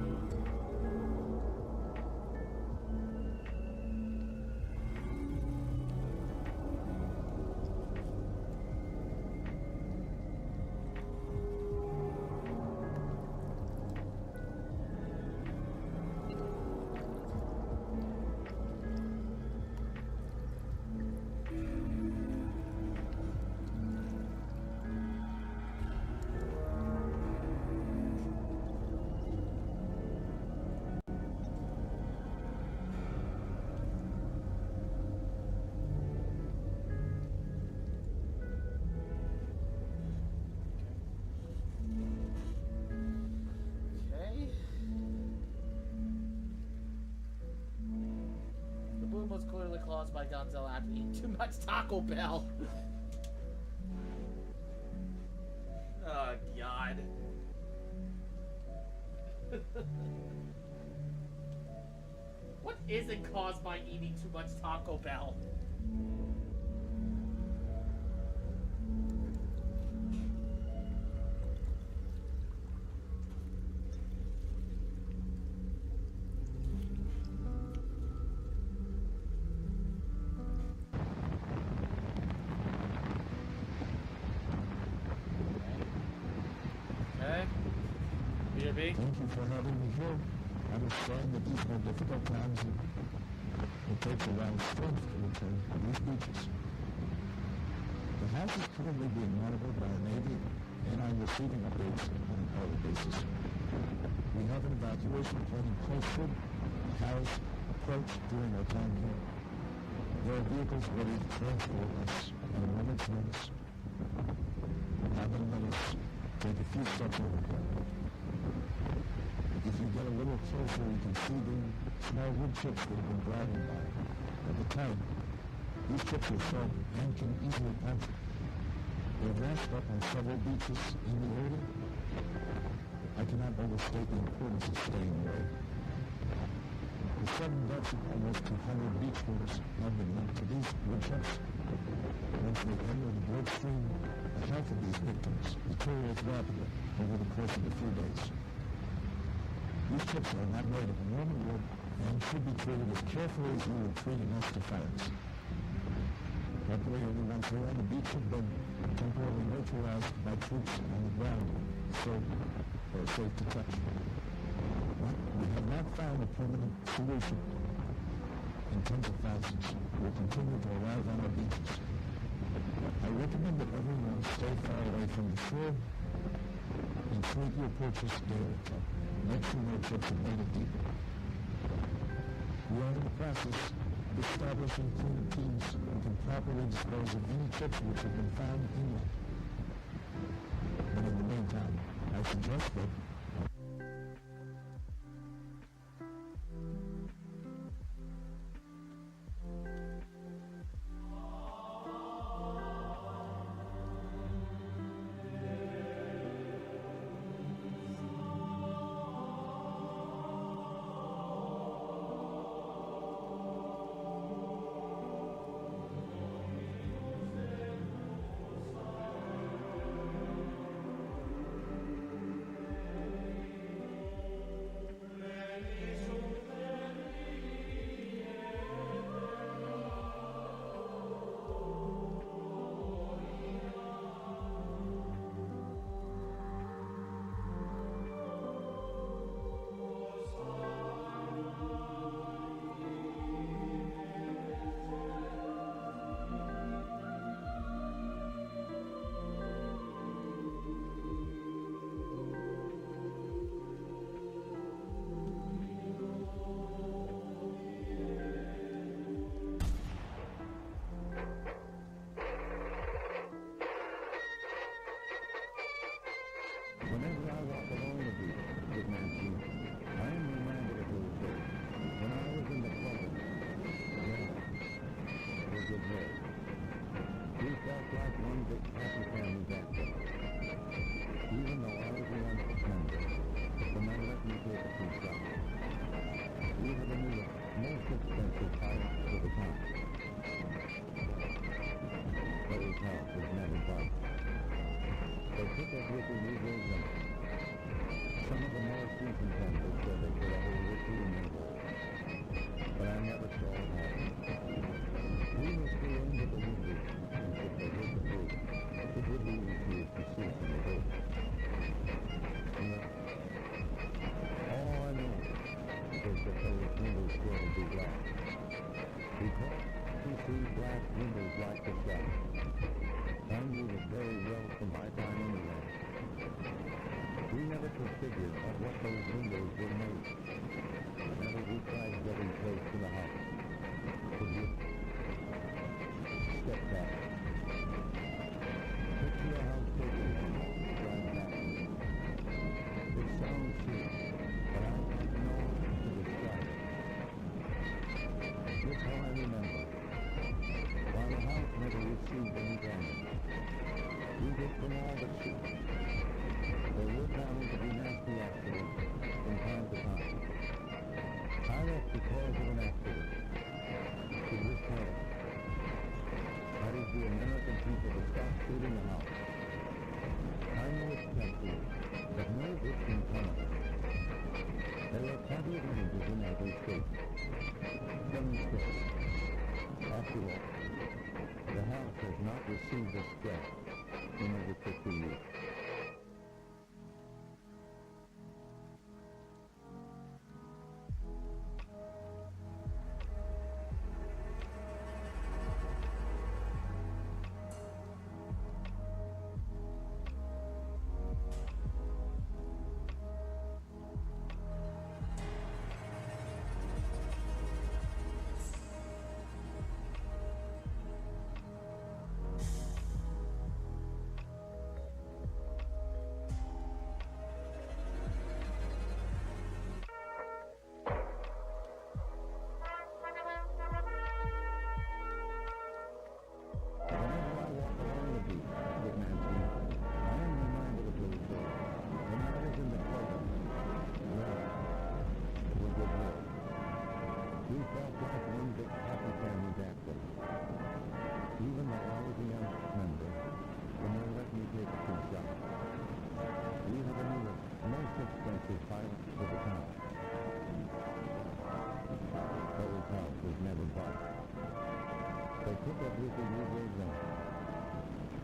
Was clearly caused by Gonzalo after eating too much Taco Bell. Oh, God. What isn't caused by eating too much Taco Bell? Thank you for having me here. I understand that these are difficult times and it takes a lot of strength to return to these beaches. The house is currently being monitored by our Navy and I'm receiving updates on an hourly basis. We have an evacuation plan in place should the house approach during our time here. There are vehicles ready to transport us at a moment's notice. Now then let us take a few steps over here. If you get a little closer, you can see the small wood chips that have been driving by. At the time, these chips are sharp and can easily puncture. They're washed up on several beaches in the area. I cannot overstate the importance of staying away. The sudden deaths of almost 200 beachgoers have been linked to these wood chips. Once they enter the bloodstream, the health of these victims deteriorates rapidly over the course of a few days. These chips are not made of normal wood and should be treated as carefully as you would treat an estifance. Luckily, everyone here on the beach have been temporarily neutralized by troops on the ground, so they're safe to touch. But we have not found a permanent solution, and tens of thousands will continue to arrive on our beaches. I recommend that everyone stay far away from the shore and treat your purchase daily. Make sure no chips are made of deep. We are in the process of establishing cleanup teams who can properly dispose of any chips which have been found inland. But in the meantime, I suggest that with the legal zone. Some of the more seasoned members said they could have hold it to remember. But I never saw it happen. We must be into the winter and if they hit the boat, it would be easier to see from the boat. All I know is that those windows will be black. Because we see black windows like the sky. I knew it very well from my time in the land. We never could figure out what those windows were made. Whenever we tried getting close to the house, could you step back? Picture a house taken from right back. It sounds silly, but I don't know how to describe it. This how I remember. While the house never received any damage, we did from all the shoots. There were bound to be nasty accidents from time to time. I left because of an accident. To this day. That is the American people to stop shooting the house. I know it's tempting, but no good can come of it. There are plenty of images in every state. Demonstrate. After all, the house has not received a scratch in over 50 years.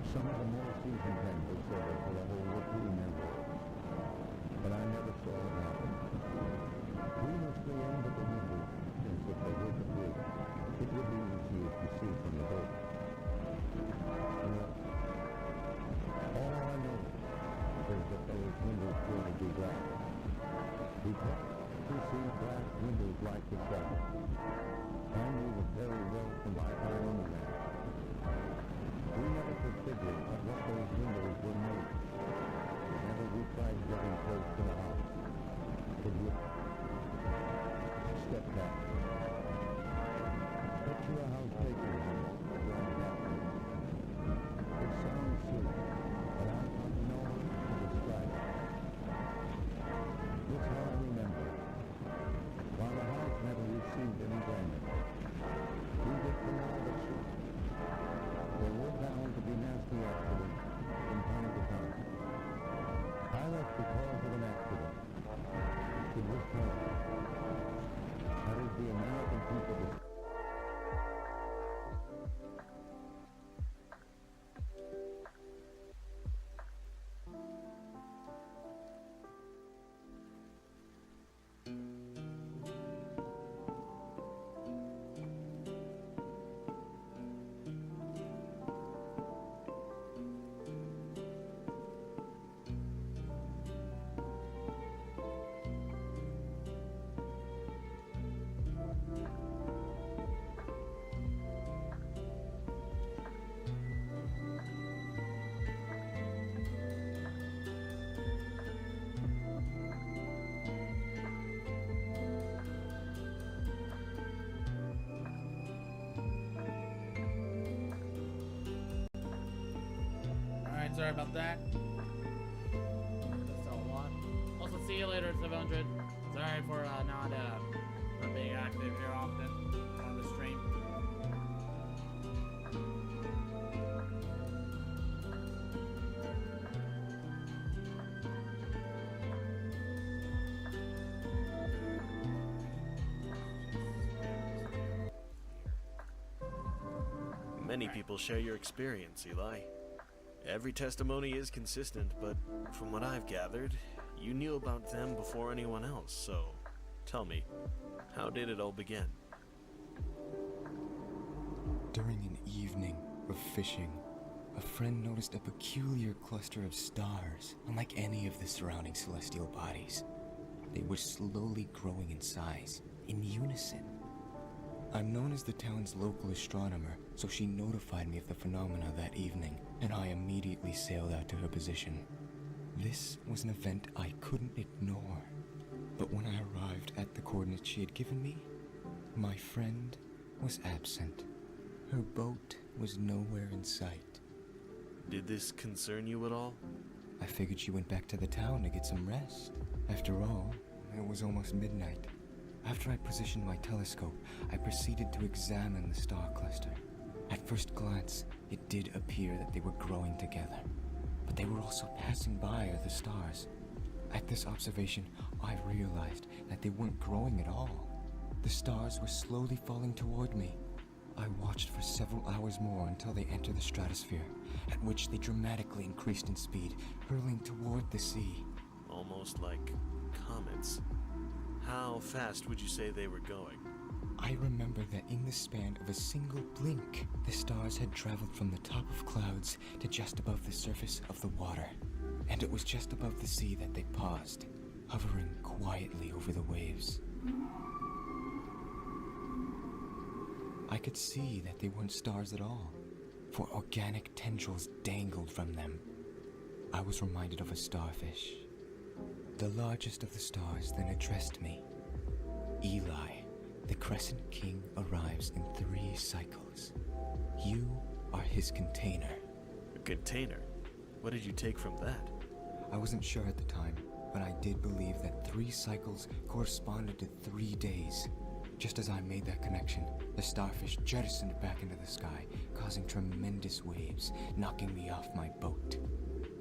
Some of the more seasoned members said they could have hold it to remember. But I never saw it happen. We must be into the window since if they hit the bridge, it would be easier to see from the boat. All I know is that those windows will be black. Because we see black windows like the sky. I knew it very well from my time on the land. We never could figure out what those windows were made. Whenever we tried getting close to the house, could you step back? Picture a house taken from right back. It sounds silly, but I don't know how to describe it. This how I remember. While the house never received any damage, we did from all the shoots. There were bound to be nasty accidents from time to time. I left because of an accident. It was terrible. That is the American people. Sorry about that. So what? Also, see you later, 700. Sorry for not being active here often on the stream. Many people share your experience, Eli. Every testimony is consistent, but from what I've gathered, you knew about them before anyone else, so tell me, how did it all begin? During an evening of fishing, a friend noticed a peculiar cluster of stars, unlike any of the surrounding celestial bodies. They were slowly growing in size, in unison. I'm known as the town's local astronomer, so she notified me of the phenomena that evening, and I immediately sailed out to her position. This was an event I couldn't ignore. But when I arrived at the coordinates she had given me, my friend was absent. Her boat was nowhere in sight. Did this concern you at all? I figured she went back to the town to get some rest. After all, it was almost midnight. After I positioned my telescope, I proceeded to examine the star cluster. At first glance, it did appear that they were growing together, but they were also passing by other stars. At this observation, I realized that they weren't growing at all. The stars were slowly falling toward me. I watched for several hours more until they entered the stratosphere, at which they dramatically increased in speed, hurling toward the sea. Almost like comets. How fast would you say they were going? I remember that in the span of a single blink, the stars had traveled from the top of clouds to just above the surface of the water. And it was just above the sea that they paused, hovering quietly over the waves. I could see that they weren't stars at all, for organic tendrils dangled from them. I was reminded of a starfish. The largest of the stars then addressed me. Eli, the Crescent King arrives in 3 cycles. You are his container. A container? What did you take from that? I wasn't sure at the time, but I did believe that 3 cycles corresponded to 3 days. Just as I made that connection, the starfish jettisoned back into the sky, causing tremendous waves, knocking me off my boat.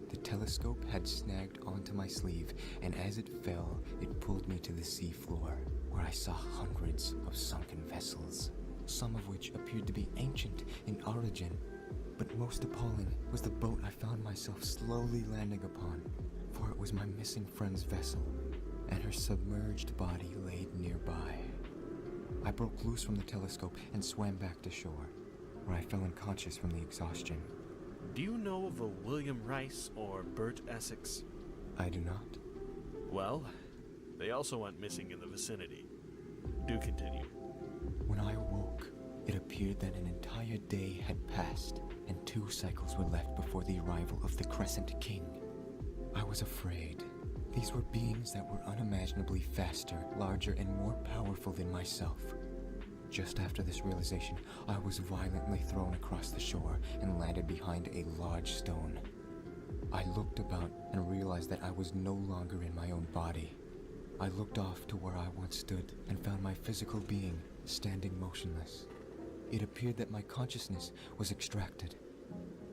The telescope had snagged onto my sleeve, and as it fell, it pulled me to the sea floor, where I saw hundreds of sunken vessels, some of which appeared to be ancient in origin. But most appalling was the boat I found myself slowly landing upon, for it was my missing friend's vessel, and her submerged body laid nearby. I broke loose from the telescope and swam back to shore, where I fell unconscious from the exhaustion. Do you know of a William Rice or Bert Essex? I do not. Well, they also went missing in the vicinity. Do continue. When I awoke, it appeared that an entire day had passed, and 2 cycles were left before the arrival of the Crescent King. I was afraid. These were beings that were unimaginably faster, larger, and more powerful than myself. Just after this realization, I was violently thrown across the shore and landed behind a large stone. I looked about and realized that I was no longer in my own body. I looked off to where I once stood and found my physical being standing motionless. It appeared that my consciousness was extracted.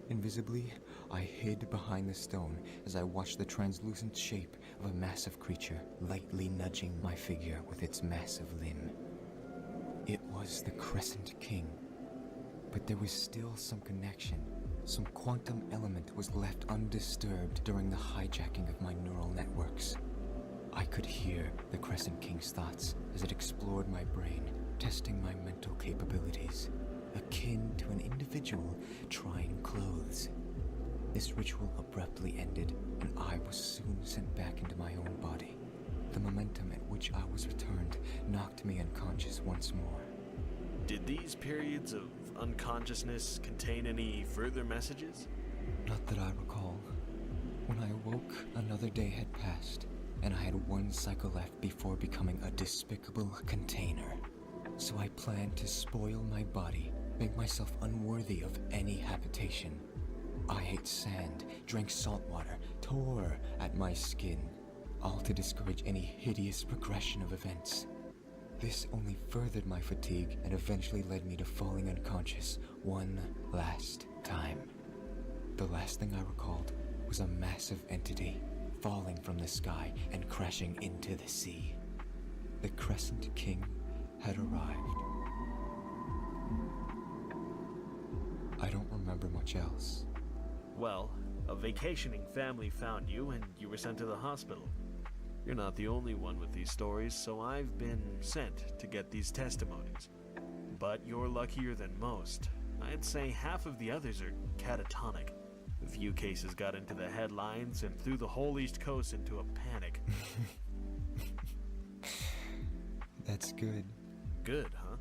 Invisibly, I hid behind the stone as I watched the translucent shape of a massive creature lightly nudging my figure with its massive limb. It was the Crescent King, but there was still some connection. Some quantum element was left undisturbed during the hijacking of my neural networks. I could hear the Crescent King's thoughts as it explored my brain, testing my mental capabilities, akin to an individual trying clothes. This ritual abruptly ended, and I was soon sent back into my own body. The momentum at which I was returned knocked me unconscious once more. Did these periods of unconsciousness contain any further messages? Not that I recall. When I awoke, another day had passed, and I had 1 cycle left before becoming a despicable container. So I planned to spoil my body, make myself unworthy of any habitation. I ate sand, drank salt water, tore at my skin, all to discourage any hideous progression of events. This only furthered my fatigue and eventually led me to falling unconscious one last time. The last thing I recalled was a massive entity falling from the sky and crashing into the sea. The Crescent King had arrived. I don't remember much else. Well, a vacationing family found you and you were sent to the hospital. You're not the only one with these stories, so I've been sent to get these testimonies. But you're luckier than most. I'd say half of the others are catatonic. A few cases got into the headlines and threw the whole East Coast into a panic. That's good. Good, huh?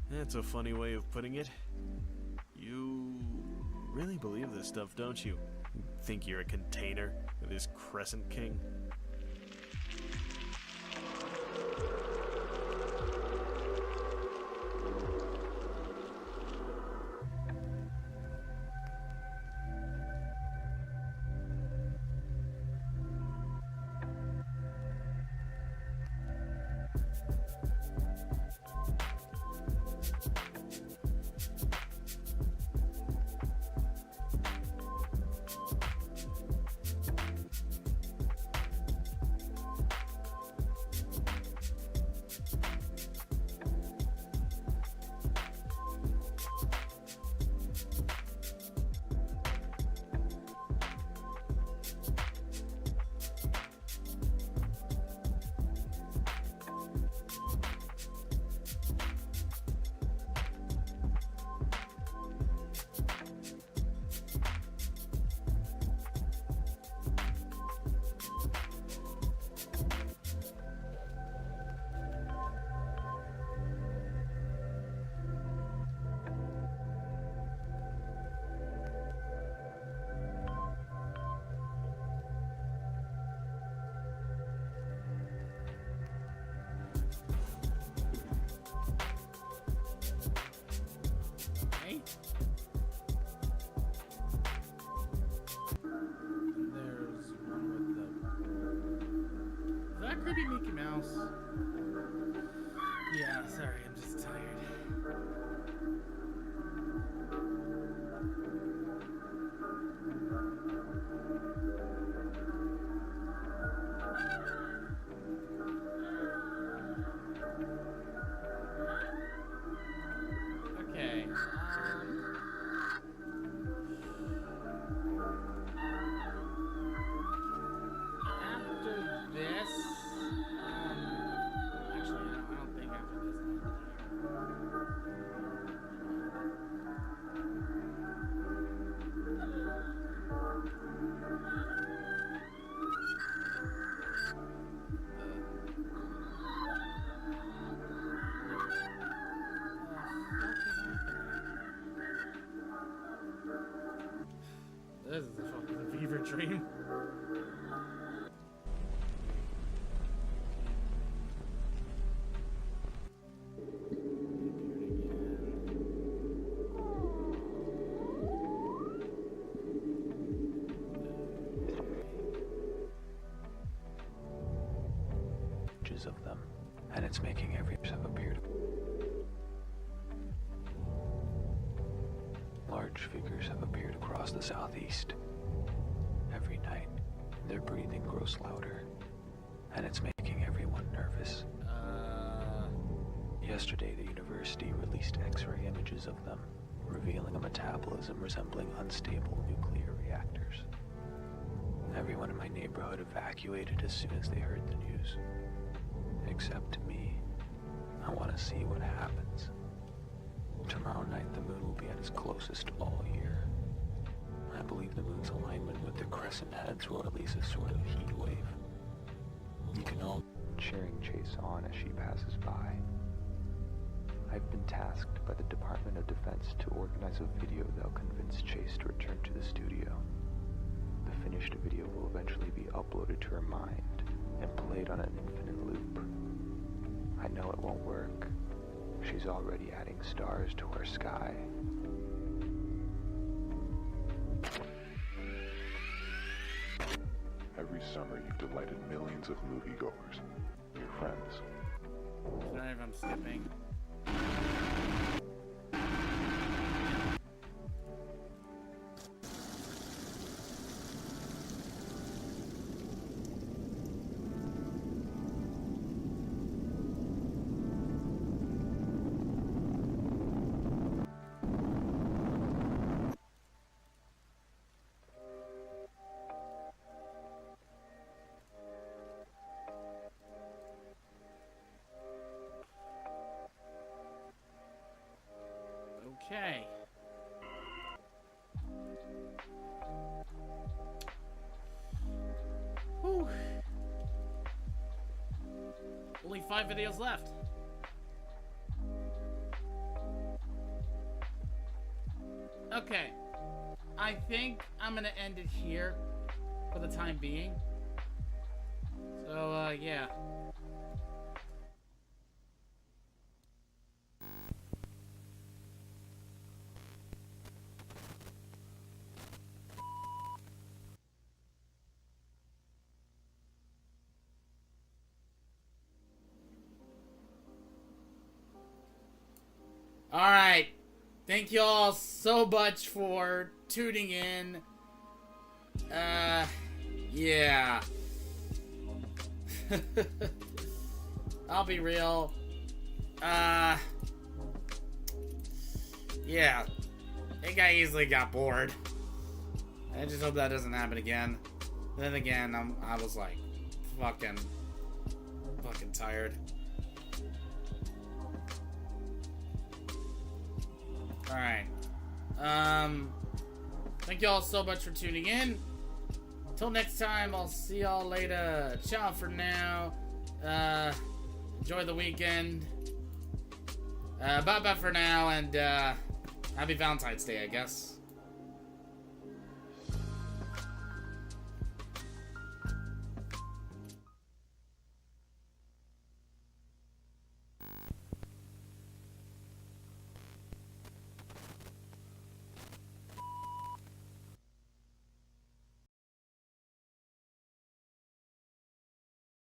That's a funny way of putting it. You really believe this stuff, don't you? Think you're a container for this Crescent King? There's one with the... Is that creepy Mickey Mouse? Yeah, sorry, I'm just tired. Okay, after this, actually, no, I don't think after this. This is a fucking fever dream. Of them, and it's making every step appear to... Large figures have appeared across the southeast. Every night, their breathing grows louder, and it's making everyone nervous. Yesterday, the university released X-ray images of them, revealing a metabolism resembling unstable nuclear reactors. Everyone in my neighborhood evacuated as soon as they heard the news. Except me. I want to see what happens. Tomorrow night the moon will be at its closest all year. I believe the moon's alignment with the crescent heads will release a sort of heat wave. You can all cheering Chase on as she passes by. I've been tasked by the Department of Defense to organize a video that'll convince Chase to return to the studio. The finished video will eventually be uploaded to her mind and played on an infinite loop. I know it won't work. She's already adding stars to her sky. Every summer you've delighted millions of moviegoers, your friends. Sorry if I'm skipping. Okay. Whew. Only 5 videos left. Okay. I think I'm gonna end it here for the time being. So, yeah. Alright. Thank you all so much for tuning in. Yeah. I'll be real. Yeah. I think I easily got bored. I just hope that doesn't happen again. Then again, I was like, fucking tired. Alright. Thank y'all so much for tuning in. Till next time, I'll see y'all later. Ciao for now. Enjoy the weekend. Bye-bye for now, and happy Valentine's Day, I guess.